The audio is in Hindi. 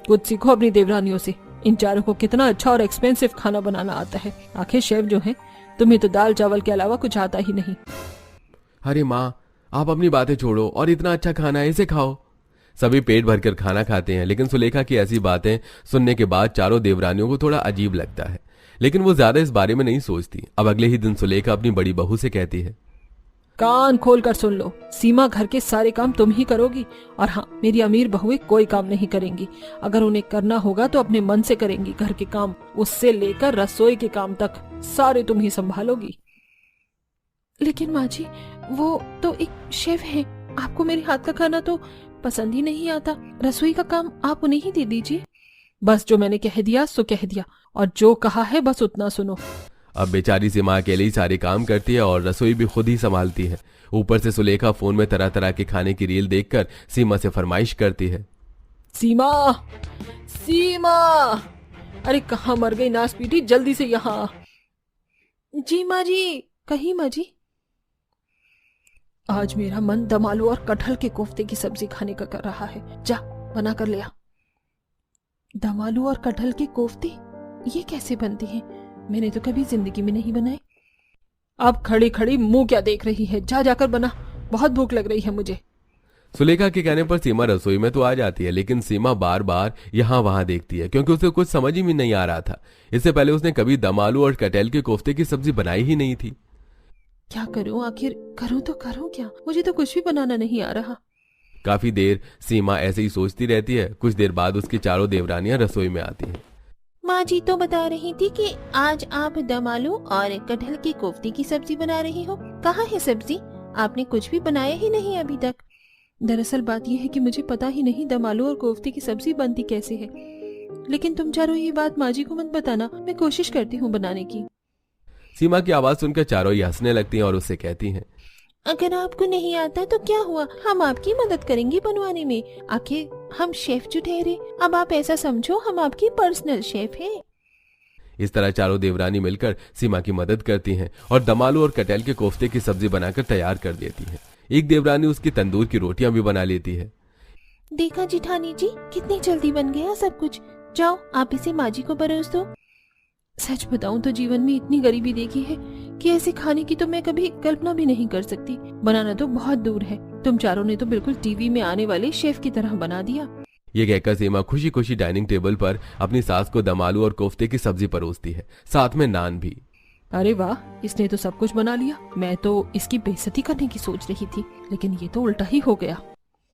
कुछ सीखो अपनी देवरानियों से। इन चारों को कितना अच्छा और एक्सपेंसिव खाना बनाना आता है। आखिर शेफ जो हैं, तुम्हें तो दाल चावल के अलावा कुछ आता ही नहीं। अरे माँ, आप अपनी बातें छोड़ो और इतना अच्छा खाना है, इसे खाओ। सभी पेट भरकर खाना खाते हैं, लेकिन सुलेखा की ऐसी बातें सुनने के बाद चारों देवरानियों को थोड़ा अजीब लगता है, लेकिन वो ज्यादा इस बारे में नहीं सोचती। अब अगले ही दिन सुलेखा अपनी बड़ी बहू से कहती है, कान खोल कर सुन लो, सीमा घर के सारे काम तुम ही करोगी। और हाँ, मेरी अमीर बहुएं कोई काम नहीं करेंगी। अगर उन्हें करना होगा तो अपने मन से करेंगी। घर के काम, उससे लेकर रसोई के काम तक सारे तुम ही संभालोगी। लेकिन माँ जी, वो तो एक शेफ है। आपको मेरे हाथ का खाना तो पसंद ही नहीं आता। रसोई का काम आप उन्हें ही दे दीजिए। बस जो मैंने कह दिया सो कह दिया, और जो कहा है बस उतना सुनो। अब बेचारी सीमा अकेले ही सारे काम करती है और रसोई भी खुद ही संभालती है। ऊपर से सुलेखा फोन में तरह तरह के खाने की रील देखकर सीमा से फरमाइश करती है, सीमा, सीमा, अरे कहाँ मर गई नास पीटी, जल्दी से यहाँ। जी माँ जी। कहीं माँ जी? आज मेरा मन दम आलू और कटहल के कोफ्ते की सब्जी खाने का कर रहा है। जा बना कर ले आ। दम आलू और कटहल के कोफ्ते ये कैसे बनते हैं? मैंने तो कभी जिंदगी में नहीं बनाए। अब खड़ी खड़ी मुंह क्या देख रही है? जा जाकर बना, बहुत भूख लग रही है मुझे। सुलेखा के कहने पर सीमा रसोई में तो आ जाती है, लेकिन सीमा बार बार यहाँ वहां देखती है क्योंकि उसे कुछ समझ ही में नहीं आ रहा था। इससे पहले उसने कभी दम आलू और कटहल के कोफ्ते की सब्जी बनाई ही नहीं थी। क्या करूं, आखिर करूं तो करूं क्या? मुझे तो कुछ भी बनाना नहीं आ रहा। काफी देर सीमा ऐसे ही सोचती रहती है। कुछ देर बाद उसकी चारों देवरानियां रसोई में आती हैं। माँ जी तो बता रही थी कि आज आप दम आलू और कटहल के कोफ्ते की सब्जी बना रही हो। कहाँ है सब्जी? आपने कुछ भी बनाया ही नहीं अभी तक। दरअसल बात यह है कि मुझे पता ही नहीं दम आलू और कोफ्ते की सब्जी बनती कैसे है। लेकिन तुम चारों ये बात माँ जी को मत बताना, मैं कोशिश करती हूँ बनाने की। सीमा की आवाज सुनकर चारों ही हंसने लगती हैं और उससे कहती हैं, अगर आपको नहीं आता तो क्या हुआ, हम आपकी मदद करेंगे बनवाने में। आखिर हम शेफ जो ठहरे। अब आप ऐसा समझो हम आपकी पर्सनल शेफ हैं। इस तरह चारों देवरानी मिलकर सीमा की मदद करती हैं और दम आलू और कटहल के कोफ्ते की सब्जी बनाकर तैयार कर देती हैं। एक देवरानी उसकी तंदूर की रोटियां भी बना लेती है। देखा जिठानी जी, कितनी जल्दी बन गया सब कुछ। जाओ आप इसे माँ जी को परोस दो। सच बताऊं तो जीवन में इतनी गरीबी देखी है कि ऐसे खाने की तो मैं कभी कल्पना भी नहीं कर सकती। बनाना तो बहुत दूर है। तुम चारों ने तो बिल्कुल टीवी में आने वाले शेफ की तरह बना दिया। ये कहकर सीमा खुशी खुशी डाइनिंग टेबल पर अपनी सास को दम आलू और कोफ्ते की सब्जी परोसती है, साथ में नान भी। अरे वाह, इसने तो सब कुछ बना लिया। मैं तो इसकी बेइज्जती करने की सोच रही थी, लेकिन ये तो उल्टा ही हो गया।